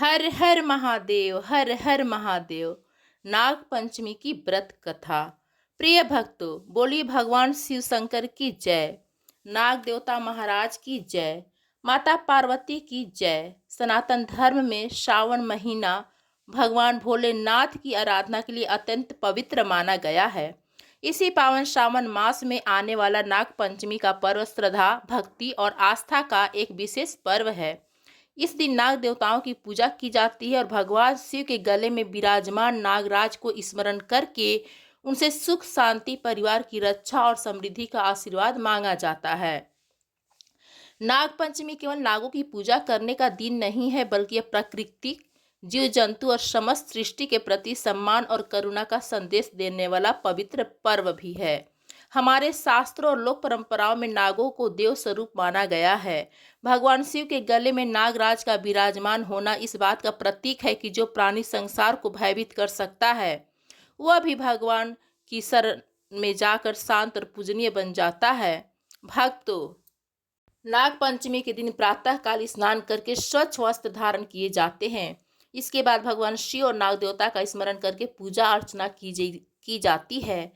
हर हर महादेव, हर हर महादेव। नाग पंचमी की व्रत कथा। प्रिय भक्तों, बोलिए भगवान शिव शंकर की जय। नाग देवता महाराज की जय। माता पार्वती की जय। सनातन धर्म में श्रावण महीना भगवान भोलेनाथ की आराधना के लिए अत्यंत पवित्र माना गया है। इसी पावन श्रावण मास में आने वाला नाग पंचमी का पर्व श्रद्धा, भक्ति और आस्था का एक विशेष पर्व है। इस दिन नाग देवताओं की पूजा की जाती है और भगवान शिव के गले में विराजमान नागराज को स्मरण करके उनसे सुख शांति, परिवार की रक्षा और समृद्धि का आशीर्वाद मांगा जाता है। नाग पंचमी केवल नागों की पूजा करने का दिन नहीं है, बल्कि यह प्रकृति, जीव जंतु और समस्त सृष्टि के प्रति सम्मान और करुणा का संदेश देने वाला पवित्र पर्व भी है। हमारे शास्त्रों और लोक परंपराओं में नागों को देव स्वरूप माना गया है। भगवान शिव के गले में नागराज का विराजमान होना इस बात का प्रतीक है कि जो प्राणी संसार को भयभीत कर सकता है, वह भी भगवान की शरण में जाकर शांत और पूजनीय बन जाता है। भक्तों, नाग पंचमी के दिन प्रातः काल स्नान करके स्वच्छ वस्त्र धारण किए जाते हैं। इसके बाद भगवान शिव और नाग देवता का स्मरण करके पूजा अर्चना की जाती है।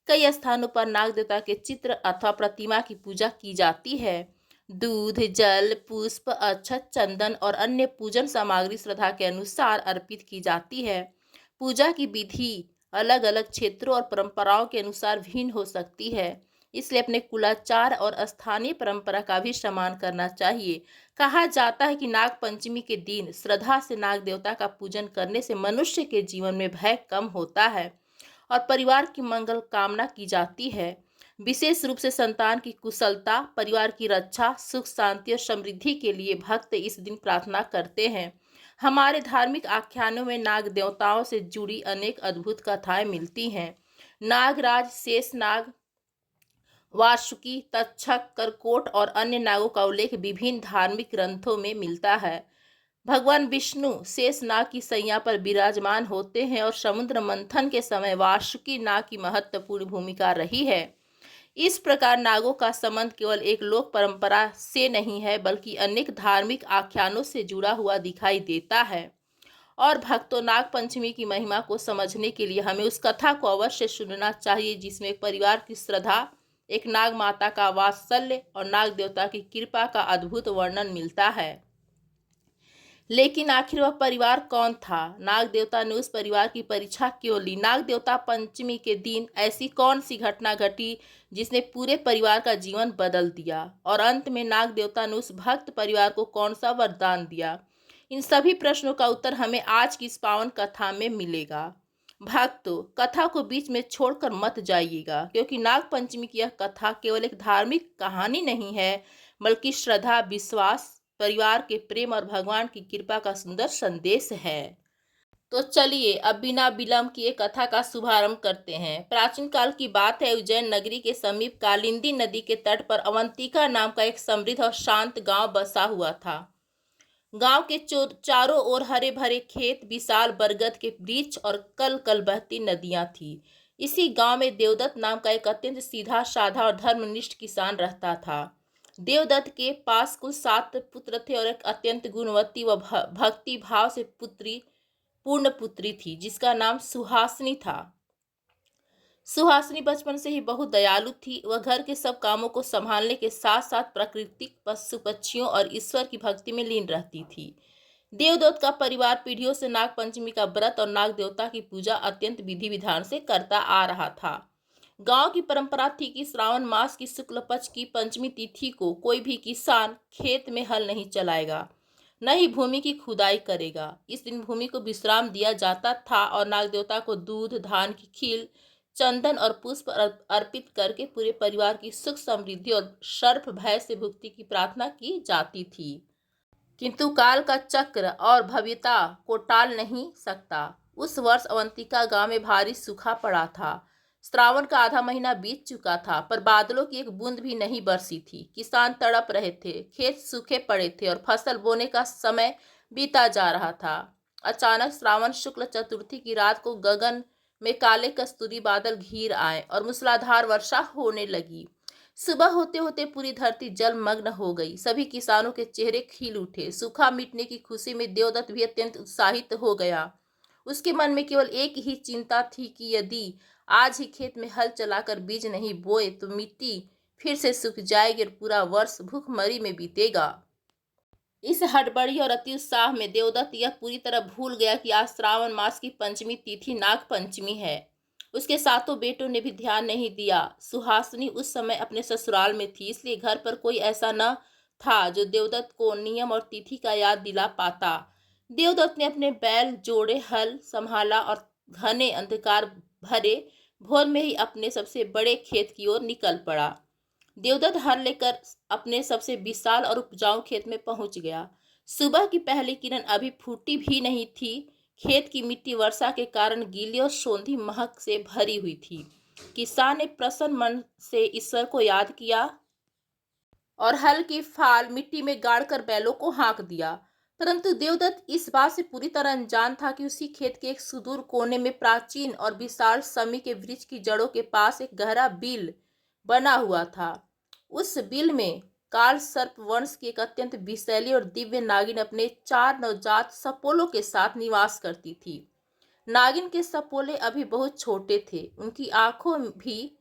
कई स्थानों पर नाग देवता के चित्र अथवा प्रतिमा की पूजा की जाती है। दूध, जल, पुष्प, अक्षत, चंदन और अन्य पूजन सामग्री श्रद्धा के अनुसार अर्पित की जाती है। पूजा की विधि अलग अलग क्षेत्रों और परंपराओं के अनुसार भिन्न हो सकती है, इसलिए अपने कुलाचार और स्थानीय परंपरा का भी सम्मान करना चाहिए। कहा जाता है कि नाग पंचमी के दिन श्रद्धा से नाग देवता का पूजन करने से मनुष्य के जीवन में भय कम होता है और परिवार की मंगल कामना की जाती है। विशेष रूप से संतान की कुशलता, परिवार की रक्षा, सुख शांति और समृद्धि के लिए भक्त इस दिन प्रार्थना करते हैं। हमारे धार्मिक आख्यानों में नाग देवताओं से जुड़ी अनेक अद्भुत कथाएं मिलती हैं। नागराज, शेषनाग, वासुकी, तक्षक, करकोट और अन्य नागों का उल्लेख विभिन्न धार्मिक ग्रंथों में मिलता है। भगवान विष्णु शेषनाग की सैया पर विराजमान होते हैं और समुद्र मंथन के समय वासुकी नाग की महत्वपूर्ण भूमिका रही है। इस प्रकार नागों का संबंध केवल एक लोक परंपरा से नहीं है, बल्कि अनेक धार्मिक आख्यानों से जुड़ा हुआ दिखाई देता है। और भक्तों, नाग पंचमी की महिमा को समझने के लिए हमें उस कथा को अवश्य सुनना चाहिए जिसमें एक परिवार की श्रद्धा, एक नाग माता का वात्सल्य और नाग देवता की कृपा का अद्भुत वर्णन मिलता है। लेकिन आखिर वह परिवार कौन था? नाग देवता ने उस परिवार की परीक्षा क्यों ली? नाग देवता पंचमी के दिन ऐसी कौन सी घटना घटी जिसने पूरे परिवार का जीवन बदल दिया? और अंत में नाग देवता ने उस भक्त परिवार को कौन सा वरदान दिया? इन सभी प्रश्नों का उत्तर हमें आज की इस पावन कथा में मिलेगा। भक्तों, कथा को बीच में छोड़कर मत जाइएगा, क्योंकि नाग पंचमी की यह कथा केवल एक धार्मिक कहानी नहीं है, बल्कि श्रद्धा, विश्वास, परिवार के प्रेम और भगवान की कृपा का सुंदर संदेश है। तो चलिए अब बिना विलंब किए कथा का शुभारंभ करते हैं। प्राचीन काल की बात है। उज्जैन नगरी के समीप कालिंदी नदी के तट पर अवंतिका नाम का एक समृद्ध और शांत गांव बसा हुआ था। गांव के चारों ओर हरे भरे खेत, विशाल बरगद के वृक्ष और कल कल बहती नदियां थी। इसी गांव में देवदत्त नाम का एक अत्यंत सीधा साधा और धर्मनिष्ठ किसान रहता था। देवदत्त के पास कुल 7 पुत्र थे और एक अत्यंत गुणवती व भक्ति भाव से पूर्ण पुत्री थी, जिसका नाम सुहासिनी था। सुहासिनी बचपन से ही बहुत दयालु थी। वह घर के सब कामों को संभालने के साथ साथ प्राकृतिक, पशु पक्षियों और ईश्वर की भक्ति में लीन रहती थी। देवदत्त का परिवार पीढ़ियों से नाग पंचमी का व्रत और नाग देवता की पूजा अत्यंत विधि विधान से करता आ रहा था। गांव की परंपरा थी कि श्रावण मास की शुक्ल पक्ष की पंचमी तिथि को कोई भी किसान खेत में हल नहीं चलाएगा, न ही भूमि की खुदाई करेगा। इस दिन भूमि को विश्राम दिया जाता था और नाग देवता को दूध, धान की खील, चंदन और पुष्प अर्पित करके पूरे परिवार की सुख समृद्धि और सर्प भय से मुक्ति की प्रार्थना की जाती थी। किंतु काल का चक्र और भव्यता को टाल नहीं सकता। उस वर्ष अवंतिका गांव में भारी सूखा पड़ा था। श्रावण का आधा महीना बीत चुका था, पर बादलों की एक बूंद भी नहीं बरसी थी। किसान तड़प रहे थे, खेत सूखे पड़े थे और फसल बोने का समय बीता जा रहा था। अचानक श्रावण शुक्ल चतुर्थी की रात को गगन में काले कस्तूरी बादल घिर आए और मूसलाधार वर्षा होने लगी। सुबह होते होते पूरी धरती जलमग्न हो गई। सभी किसानों के चेहरे खिल उठे। सूखा मिटने की खुशी में देवदत्त भी अत्यंत उत्साहित हो गया। उसके मन में केवल एक ही चिंता थी कि यदि आज ही खेत में हल चलाकर बीज नहीं बोए तो मिट्टी फिर से सूख जाएगी और पूरा वर्ष भूखमरी में बीतेगा। इस हड़बड़ी और अति उत्साह में देवदत्त यह पूरी तरह भूल गया कि आज श्रावण मास की पंचमी तिथि नाग पंचमी है। उसके सातों बेटों ने भी ध्यान नहीं दिया। सुहासिनी उस समय अपने ससुराल में थी, इसलिए घर पर कोई ऐसा न था जो देवदत्त को नियम और तिथि का याद दिला पाता। देवदत्त ने अपने बैल जोड़े, हल संभाला और घने अंधकार भरे भोर में ही अपने सबसे बड़े खेत की ओर निकल पड़ा। देवदत्त हल लेकर अपने सबसे विशाल और उपजाऊ खेत में पहुंच गया। सुबह की पहली किरण अभी फूटी भी नहीं थी। खेत की मिट्टी वर्षा के कारण गीली और सोंधी महक से भरी हुई थी। किसान ने प्रसन्न मन से ईश्वर को याद किया और हल की फाल मिट्टी में गाड़कर बैलों को हाँक दिया। परंतु देवदत्त इस बात से पूरी तरह अनजान था कि उसी खेत के एक सुदूर कोने में प्राचीन और विशाल समी के वृक्ष की जड़ों के पास एक गहरा बिल बना हुआ था। उस बिल में काल सर्प वंश की एक अत्यंत विषैली और दिव्य नागिन अपने 4 नवजात सपोलों के साथ निवास करती थी। नागिन के सपोले अभी बहुत छोटे थे। उनकी आंखों भी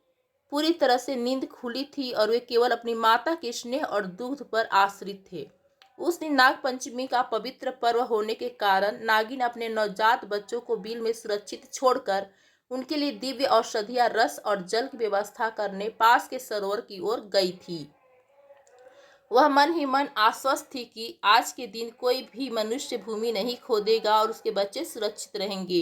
पूरी तरह से नींद खुली थी और वे केवल अपनी माता के स्नेह और दूध पर आश्रित थे। उस दिन नाग पंचमी का पवित्र पर्व होने के कारण नागिन अपने नवजात बच्चों को बिल में सुरक्षित छोड़कर उनके लिए दिव्य औषधिया, रस और जल की व्यवस्था करने पास के सरोवर की ओर गई थी। वह मन ही मन आश्वस्त थी कि आज के दिन कोई भी मनुष्य भूमि नहीं खोदेगा और उसके बच्चे सुरक्षित रहेंगे।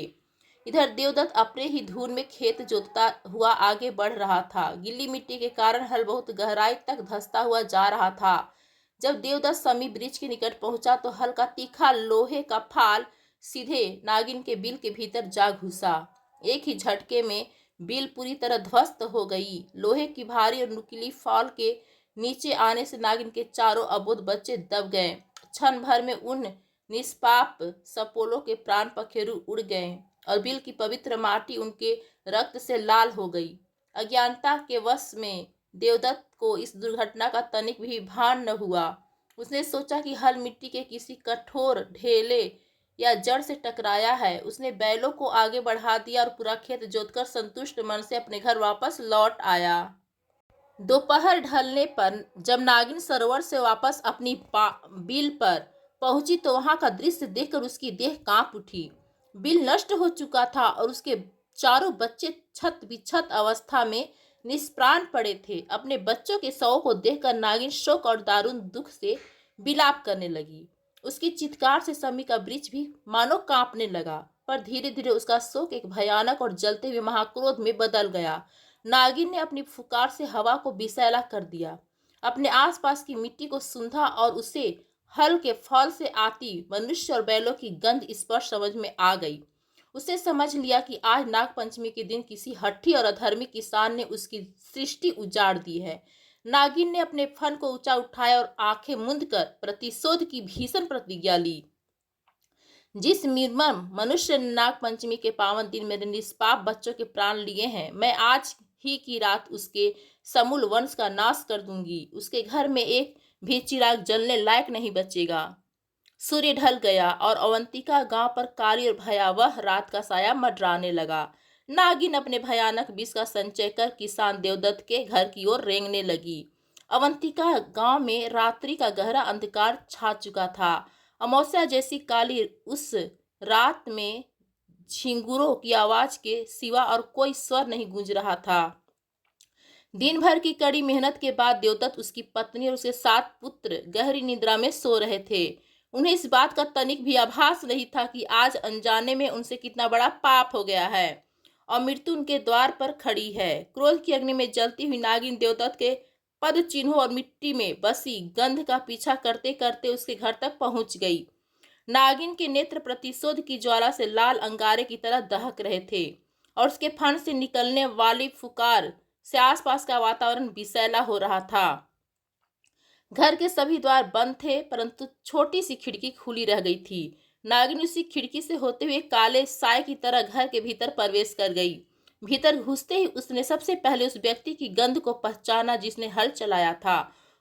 इधर देवदत्त अपने ही धुन में खेत जोतता हुआ आगे बढ़ रहा था। गीली मिट्टी के कारण हल बहुत गहराई तक धंसता हुआ जा रहा था। जब देवदत्त समी ब्रिज के निकट पहुंचा तो हल का तीखा लोहे का फाल सीधे नागिन के बिल के भीतर जा घुसा। एक ही झटके में बिल पूरी तरह ध्वस्त हो गई। लोहे की भारी और नुकीली फाल के नीचे आने से नागिन के चारों अबोध बच्चे दब गए। क्षण भर में उन निष्पाप सपोलों के प्राण पखेरु उड़ गए और बिल की पवित्र माटी उनके रक्त से लाल हो गई। अज्ञानता के वश में देवदत्त को इस दुर्घटना का तनिक भी भान न हुआ। उसने सोचा कि हल मिट्टी के किसी कठोर ढेले या जड़ से टकराया है। उसने बैलों को आगे बढ़ा दिया और पूरा खेत जोतकर संतुष्ट मन से अपने घर वापस लौट आया। दोपहर ढलने पर जब नागिन सरोवर से वापस अपनी बिल पर पहुंची तो वहां का दृश्य देखकर उसकी देह कांप उठी। बिल नष्ट हो चुका था और उसके चारों बच्चे छत विक्षत अवस्था में निष्प्राण पड़े थे। अपने बच्चों के शवों को देखकर नागिन शोक और दारुण दुख से विलाप करने लगी। उसकी चित्कार से समी का वृक्ष भी मानो कांपने लगा, पर धीरे धीरे उसका शोक एक भयानक और जलते हुए महाक्रोध में बदल गया। नागिन ने अपनी फुकार से हवा को विषैला कर दिया, अपने आसपास की मिट्टी को सूंधा और उसे हल के फल से आती मनुष्य और बैलों की गंध स्पर्श समझ में आ गई। उसे समझ लिया कि आज नाग पंचमी के दिन किसी हठी और अधर्मी किसान ने उसकी सृष्टि उजाड़ दी है। नागिन ने अपने फन को ऊंचा उठाया और आंखें मूंद कर प्रतिशोध की भीषण प्रतिज्ञा ली। जिस निर्मम मनुष्य ने नाग पंचमी के पावन दिन मेरे निष्पाप बच्चों के प्राण लिए हैं, मैं आज ही की रात उसके समूल वंश का नाश कर दूंगी। उसके घर में एक भी चिराग जलने लायक नहीं बचेगा। सूर्य ढल गया और अवंतिका गांव पर काली और भयावह रात का साया मंडराने लगा। नागिन अपने भयानक विष का संचय कर किसान देवदत्त के घर की ओर रेंगने लगी। अवंतिका गांव में रात्रि का गहरा अंधकार छा चुका था। अमावस्या जैसी काली उस रात में झिंगुरों की आवाज के सिवा और कोई स्वर नहीं गूंज रहा था। दिन भर की कड़ी मेहनत के बाद देवदत्त, उसकी पत्नी और उसके 7 पुत्र गहरी निद्रा में सो रहे थे। उन्हें इस बात का तनिक भी आभास नहीं था कि आज अनजाने में उनसे कितना बड़ा पाप हो गया है और मृत्यु उनके द्वार पर खड़ी है। क्रोध की अग्नि में जलती हुई नागिन देवदत्त के पद चिन्हों और मिट्टी में बसी गंध का पीछा करते करते उसके घर तक पहुंच गई। नागिन के नेत्र प्रतिशोध की ज्वाला से लाल अंगारे की तरह दहक रहे थे और उसके फन से निकलने वाली फुकार से आसपास का वातावरण विषैला हो रहा था। घर के सभी द्वार बंद थे, परंतु छोटी सी खिड़की खुली रह गई थी। नागिन उसी खिड़की से होते हुए काले साए की तरह घर के भीतर प्रवेश कर गई। भीतर घुसते ही उसने सबसे पहले उस व्यक्ति की गंध को पहचाना जिसने हल चलाया था।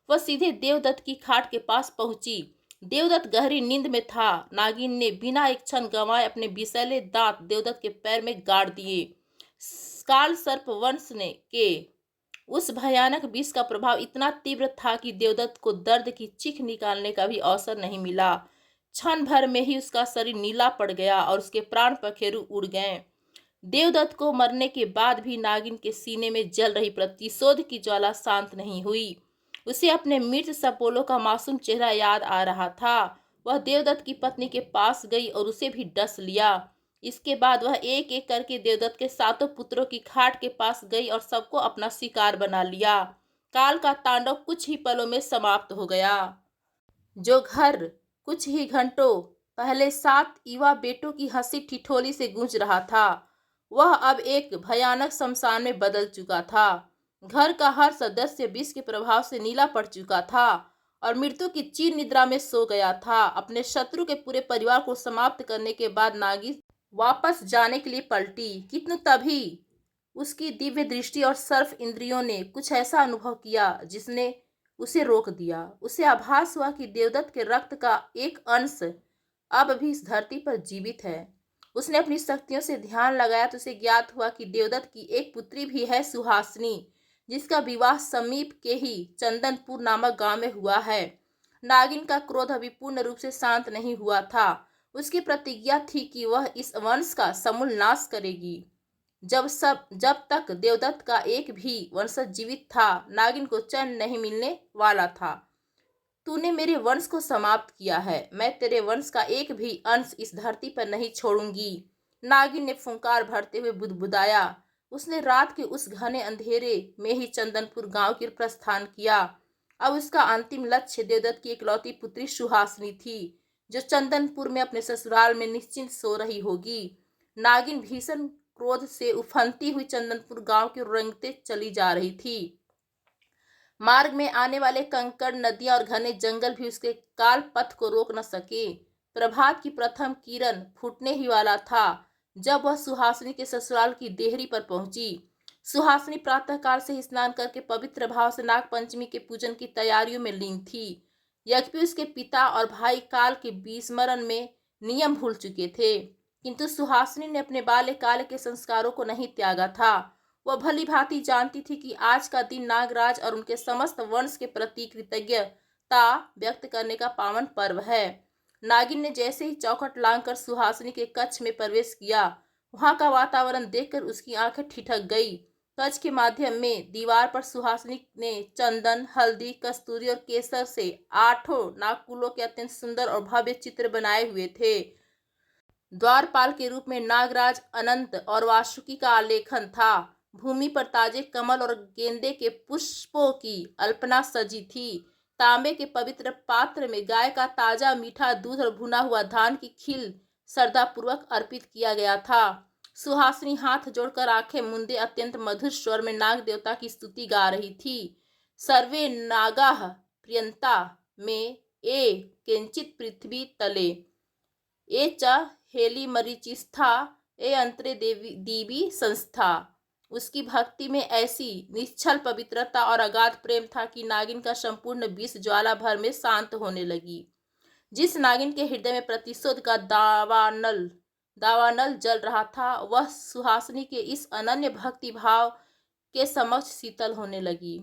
वह सीधे देवदत्त की खाट के पास पहुंची। देवदत्त गहरी नींद में था। नागिन ने बिना एक क्षण गंवाए अपने विषैले दांत देवदत्त के पैर में गाड़ दिए। काल सर्प वंश ने के उस भयानक विष का प्रभाव इतना तीव्र था कि देवदत्त को दर्द की चीख निकालने का भी अवसर नहीं मिला। क्षण भर में ही उसका शरीर नीला पड़ गया और उसके प्राण पखेरु उड़ गए। देवदत्त को मरने के बाद भी नागिन के सीने में जल रही प्रतिशोध की ज्वाला शांत नहीं हुई। उसे अपने मृत सपोलो का मासूम चेहरा याद आ रहा था। वह देवदत्त की पत्नी के पास गई और उसे भी डस लिया। इसके बाद वह एक एक करके देवदत्त के सातों पुत्रों की खाट के पास गई और सबको अपना शिकार बना लिया। काल का तांडव कुछ ही पलों में समाप्त हो गया। जो घर कुछ ही घंटों पहले 7 युवा बेटों की हंसी ठिठोली से गूंज रहा था, वह अब एक भयानक शमशान में बदल चुका था। घर का हर सदस्य विष के प्रभाव से नीला पड़ चुका था और मृत्यु की चीर निद्रा में सो गया था। अपने शत्रु के पूरे परिवार को समाप्त करने के बाद नागी वापस जाने के लिए पलटी, किंतु तभी उसकी दिव्य दृष्टि और सर्व इंद्रियों ने कुछ ऐसा अनुभव किया जिसने उसे रोक दिया। उसे आभास हुआ कि देवदत्त के रक्त का एक अंश अब भी इस धरती पर जीवित है। उसने अपनी शक्तियों से ध्यान लगाया तो उसे ज्ञात हुआ कि देवदत्त की एक पुत्री भी है, सुहासिनी, जिसका विवाह समीप के ही चंदनपुर नामक गांव में हुआ है। नागिन का क्रोध अभी पूर्ण रूप से शांत नहीं हुआ था। उसकी प्रतिज्ञा थी कि वह इस वंश का समूल नाश करेगी। जब तक देवदत्त का एक भी वंशज जीवित था, नागिन को चैन नहीं मिलने वाला था। तूने मेरे वंश को समाप्त किया है, मैं तेरे वंश का एक भी अंश इस धरती पर नहीं छोड़ूंगी। नागिन ने फुंकार भरते हुए बुदबुदाया। उसने रात के उस घने अंधेरे में ही चंदनपुर गांव की प्रस्थान किया। अब उसका अंतिम लक्ष्य देवदत्त की इकलौती पुत्री सुहासिनी थी, जो चंदनपुर में अपने ससुराल में निश्चिंत सो रही होगी। नागिन भीषण क्रोध से उफनती हुई चंदनपुर गांव की रेंगते चली जा रही थी। मार्ग में आने वाले कंकड़, नदियां और घने जंगल भी उसके काल पथ को रोक न सके। प्रभात की प्रथम किरण फूटने ही वाला था जब वह सुहासिनी के ससुराल की देहरी पर पहुंची। सुहासिनी प्रातःकाल से ही स्नान करके पवित्र भाव से नाग पंचमी के पूजन की तैयारियों में लीन थी। यद्यपि उसके पिता और भाई काल के विस्मरण में नियम भूल चुके थे, किंतु सुहासिनी ने अपने बाल्यकाल के संस्कारों को नहीं त्यागा था। वह भली भांति जानती थी कि आज का दिन नागराज और उनके समस्त वंश के प्रति कृतज्ञता व्यक्त करने का पावन पर्व है। नागिन ने जैसे ही चौखट लांघकर सुहासिनी के कक्ष में प्रवेश किया, वहां का वातावरण देखकर उसकी आंखें ठिठक गई। कक्ष के माध्यम में दीवार पर सुहासिनी ने चंदन, हल्दी, कस्तूरी और केसर से 8 नागकुलों के अत्यंत सुंदर और भव्य चित्र बनाए हुए थे। द्वारपाल के रूप में नागराज, अनंत और वासुकी का आलेखन था। भूमि पर ताजे कमल और गेंदे के पुष्पों की अल्पना सजी थी। तांबे के पवित्र पात्र में गाय का ताजा मीठा दूध और भुना हुआ धान की खील श्रद्धापूर्वक अर्पित किया गया था। सुहासिनी हाथ जोड़कर आंखें मूंदे अत्यंत मधुर स्वर में नाग देवता की स्तुति गा रही थी। सर्वे नागाः प्रियंता में ए किंचित पृथ्वी तले ए च हेली मरीचिस्था ए अंतरे दीवी संस्था। उसकी भक्ति में ऐसी निश्चल पवित्रता और अगाध प्रेम था कि नागिन का संपूर्ण विष ज्वाला भर में शांत होने लगी। जिस नागिन के हृदय में प्रतिशोध का दावानल जल रहा था, वह सुहासिनी के इस अनन्य भक्ति भाव के समक्ष शीतल होने लगी।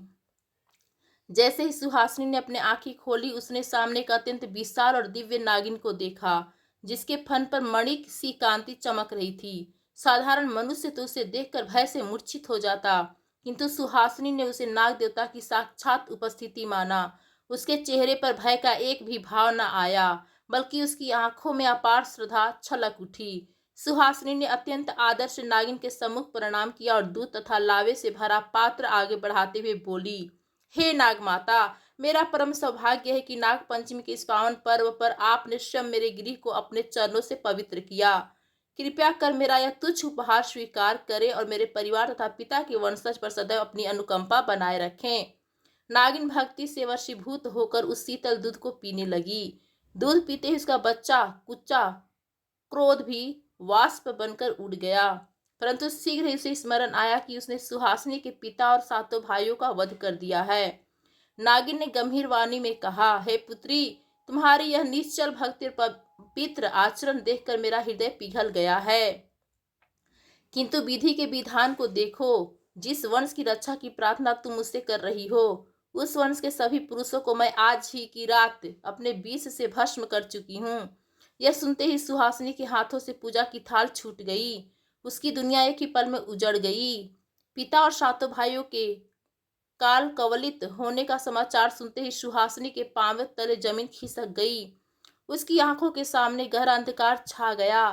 जैसे ही सुहासिनी ने अपनी आंखें खोली, उसने सामने का अत्यंत विशाल और दिव्य नागिन को देखा, जिसके फन पर मणि सी कांति चमक रही थी। साधारण मनुष्य तो उसे देखकर भय से मूर्छित हो जाता, किंतु सुहासिनी ने उसे नाग देवता की साक्षात उपस्थिति माना। उसके चेहरे पर भय का एक भी भाव न आया, बल्कि उसकी आंखों में अपार श्रद्धा छलक उठी। सुहासिनी ने अत्यंत आदर से नागिन के सम्मुख प्रणाम किया और दूध तथा लावे से भरा पात्र आगे बढ़ाते हुए बोली, हे नाग माता, मेरा परम सौभाग्य है कि नाग पंचमी के इस पावन पर्व पर आपने स्वयं मेरे गृह को अपने चरणों से पवित्र किया। कृपया कर मेरा यह तुच्छ उपहार स्वीकार करें और मेरे परिवार तथा पिता के वंशज पर सदैव अपनी अनुकंपा बनाए रखें। नागिन भक्ति से वशीभूत होकर उस शीतल दूध को पीने लगी। दूध पीते ही उसका बच्चा कुच्चा क्रोध भी वाष्प बनकर उड़ गया। परंतु शीघ्र ही उसे स्मरण आया कि उसने सुहासिनी के पिता और सातों भाइयों का वध कर दिया है। नागिन ने गंभीर वाणी में कहा, हे पुत्री, तुम्हारी यह निश्चल भक्ति और पवित्र आचरण देखकर मेरा हृदय पिघल गया है। किंतु विधि के विधान को देखो। जिस वंश की रक्षा की प्रार्थना तुम मुझसे कर रही हो, उस वंश के सभी पुरुषों को मैं आज ही की रात अपने विष से भस्म कर चुकी हूँ। यह सुनते ही सुहासिनी के हाथों से पूजा की थाल छूट गई। उसकी दुनिया एक ही पल में उजड़ गई। पिता और सातों भाइयों के काल कवलित होने का समाचार सुनते ही सुहासिनी के पांव तले जमीन खिसक गई। उसकी आंखों के सामने गहरा अंधकार छा गया।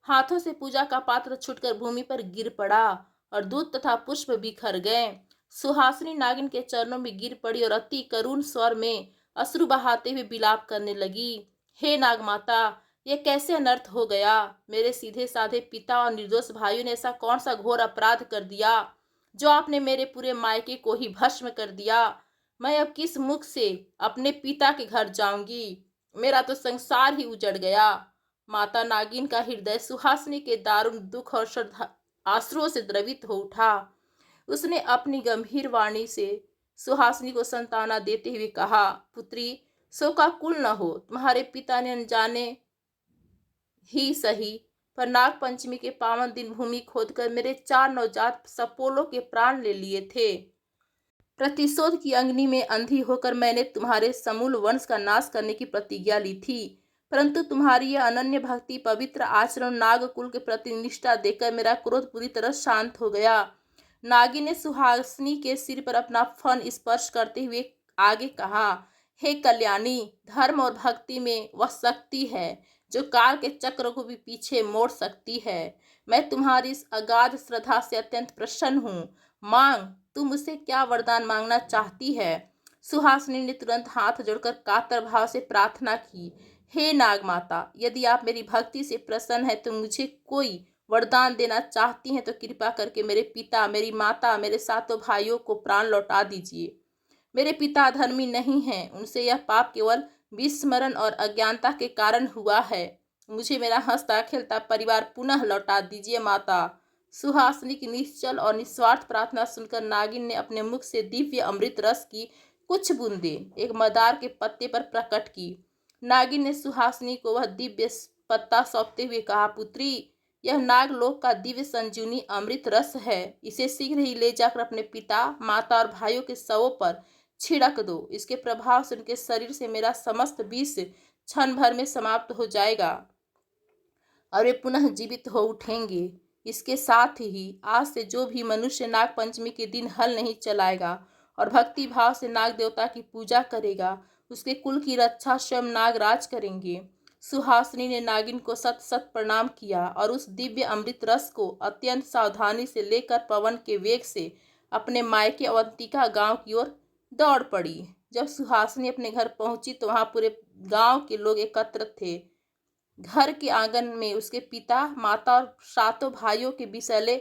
हाथों से पूजा का पात्र छूटकर भूमि पर गिर पड़ा और दूध तथा पुष्प बिखर गए। सुहासिनी नागिन के चरणों में गिर पड़ी और अति करुण स्वर में अश्रु बहाते हुए विलाप करने लगी। हे नागमाता, यह कैसे अनर्थ हो गया। मेरे सीधे साधे पिता और निर्दोष भाइयों ने ऐसा कौन सा घोर अपराध कर दिया जो आपने मेरे पूरे मायके को ही भस्म कर दिया। मैं अब किस मुख से अपने पिता के घर जाऊंगी। मेरा तो संसार ही उजड़ गया। माता नागिन का हृदय सुहासिनी के दारुण दुख और श्रद्धा आंसुओं से द्रवित हो उठा। उसने अपनी गंभीर वाणी से सुहासिनी को सांत्वना देते हुए कहा, पुत्री, शोकाकुल न हो। तुम्हारे पिता ने अनजाने ही सही, पर नाग पंचमी के पावन दिन भूमि खोदकर मेरे 4 नवजात सपोलों के प्राण ले लिए थे। प्रतिशोध की अग्नि में अंधी होकर मैंने तुम्हारे समूल वंश का नाश करने की प्रतिज्ञा ली थी, परंतु तुम्हारी यह अनन्य भक्ति, पवित्र आचरण, नागकुल के प्रति निष्ठा देखकर मेरा क्रोध पूरी तरह शांत हो गया। नागिन ने सुहासिनी के सिर पर अपना फन स्पर्श करते हुए आगे कहा, हे कल्याणी, धर्म और भक्ति में वह शक्ति है जो काल के चक्र को भी पीछे मोड़ सकती है। मैं तुम्हारी इस अगाध श्रद्धा से अत्यंत प्रसन्न हूँ। मांग, तू मुझसे क्या वरदान मांगना चाहती है। सुहासिनी ने तुरंत हाथ जोड़कर कातर भाव से प्रार्थना की, हे नागमाता, यदि आप मेरी भक्ति से प्रसन्न है तो मुझे कोई वरदान देना चाहती हैं तो कृपा करके मेरे पिता, मेरी माता, मेरे सातों भाइयों को प्राण लौटा दीजिए। मेरे पिता धर्मी नहीं हैं, उनसे यह पाप केवल विस्मरण और अज्ञानता के कारण हुआ है। मुझे मेरा हंसता खेलता परिवार पुनः लौटा दीजिए माता। सुहासिनी की निश्चल और निस्वार्थ प्रार्थना सुनकर नागिन ने अपने मुख से दिव्य अमृत रस की कुछ बूंदें एक मदार के पत्ते पर प्रकट की। नागिन ने सुहासिनी को वह दिव्य पत्ता सौंपते हुए कहा, पुत्री, यह नागलोक का दिव्य संजीवनी अमृत रस है। इसे शीघ्र ही ले जाकर अपने पिता, माता और भाइयों के शवों पर छिड़क दो। इसके प्रभाव से उनके शरीर से मेरा समस्त विष क्षण भर में समाप्त हो जाएगा और वे पुनः जीवित हो उठेंगे। इसके साथ ही आज से जो भी मनुष्य नाग पंचमी के दिन हल नहीं चलाएगा और भक्ति भाव से नाग देवता की पूजा करेगा, उसके कुल की रक्षा स्वयं नागराज करेंगे। सुहासिनी ने नागिन को सत सत प्रणाम किया और उस दिव्य अमृत रस को अत्यंत सावधानी से लेकर पवन के वेग से अपने मायके अवंतिका गांव की ओर दौड़ पड़ी। जब सुहासिनी अपने घर पहुंची तो वहां पूरे गांव के लोग एकत्र थे। घर के आंगन में उसके पिता, माता और सातों भाइयों के विषैले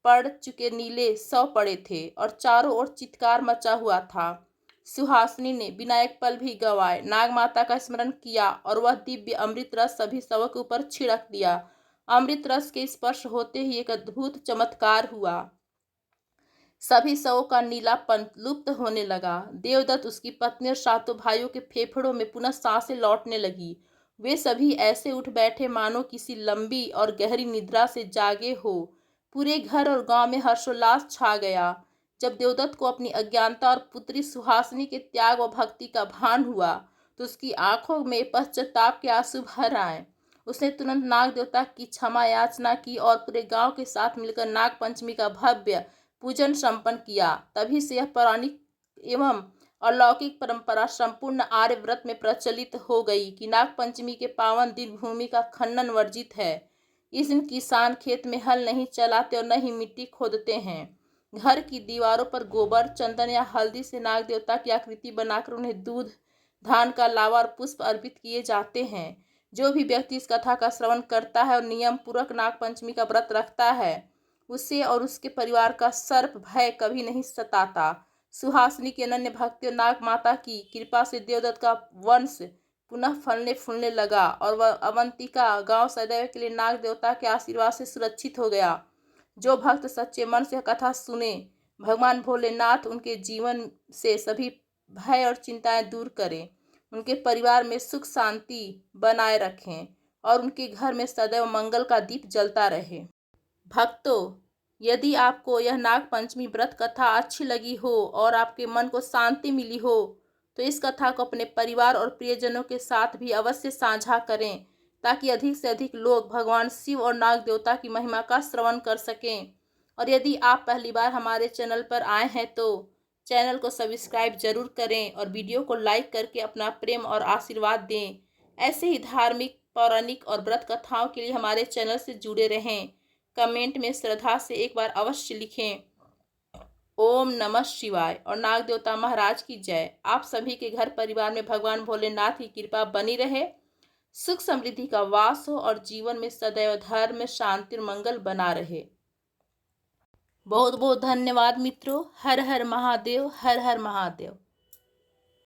पड़ चुके नीले शव पड़े थे और चारों ओर चित्कार मचा हुआ था। सुहासिनी ने बिना एक पल भी गंवाए नागमाता का स्मरण किया और वह दिव्य अमृत रस सभी शवों के ऊपर छिड़क दिया। अमृत रस के स्पर्श होते ही एक अद्भुत चमत्कार हुआ। सभी शवों का नीलापन लुप्त होने लगा। देवदत्त, उसकी पत्नी और सातों भाइयों के फेफड़ों में पुनः सांसें लौटने लगी। वे सभी ऐसे उठ बैठे मानो किसी लंबी और गहरी निद्रा से जागे हो। पूरे घर और गांव में हर्षोल्लास छा गया। जब देवदत्त को अपनी अज्ञानता और पुत्री सुहासिनी के त्याग और भक्ति का भान हुआ तो उसकी आंखों में पश्चाताप के आंसू भर आए। उसने तुरंत नाग देवता की क्षमा याचना की और पूरे गांव के साथ मिलकर नाग पंचमी का भव्य पूजन संपन्न किया। तभी से यह पौराणिक एवं अलौकिक परंपरा संपूर्ण आर्य व्रत में प्रचलित हो गई कि नाग पंचमी के पावन दिन भूमि का खनन वर्जित है। इस दिन किसान खेत में हल नहीं चलाते और न ही मिट्टी खोदते हैं। घर की दीवारों पर गोबर, चंदन या हल्दी से नाग देवता की आकृति बनाकर उन्हें दूध, धान का लावा और पुष्प अर्पित किए जाते हैं। जो भी व्यक्ति इस कथा का श्रवण करता है और नियम पूर्वक नाग पंचमी का व्रत रखता है, उसे और उसके परिवार का सर्प भय कभी नहीं सताता। सुहासिनी की अनन्य भक्ति और नाग माता की कृपा से देवदत्त का वंश पुनः फलने फूलने लगा और वह अवंतिका गांव सदैव के लिए नाग देवता के आशीर्वाद से सुरक्षित हो गया। जो भक्त सच्चे मन से कथा सुने, भगवान भोलेनाथ उनके जीवन से सभी भय और चिंताएं दूर करें, उनके परिवार में सुख शांति बनाए रखें और उनके घर में सदैव मंगल का दीप जलता रहे। भक्तों, यदि आपको यह नाग पंचमी व्रत कथा अच्छी लगी हो और आपके मन को शांति मिली हो, तो इस कथा को अपने परिवार और प्रियजनों के साथ भी अवश्य साझा करें, ताकि अधिक से अधिक लोग भगवान शिव और नाग देवता की महिमा का श्रवण कर सकें। और यदि आप पहली बार हमारे चैनल पर आए हैं तो चैनल को सब्सक्राइब जरूर करें और वीडियो को लाइक करके अपना प्रेम और आशीर्वाद दें। ऐसे ही धार्मिक, पौराणिक और व्रत कथाओं के लिए हमारे चैनल से जुड़े रहें। कमेंट में श्रद्धा से एक बार अवश्य लिखें, ओम नमः शिवाय और नाग देवता महाराज की जय। आप सभी के घर परिवार में भगवान भोलेनाथ की कृपा बनी रहे, सुख समृद्धि का वास हो और जीवन में सदैव धर्म, शांति और मंगल बना रहे। बहुत बहुत धन्यवाद मित्रों। हर हर महादेव, हर हर महादेव।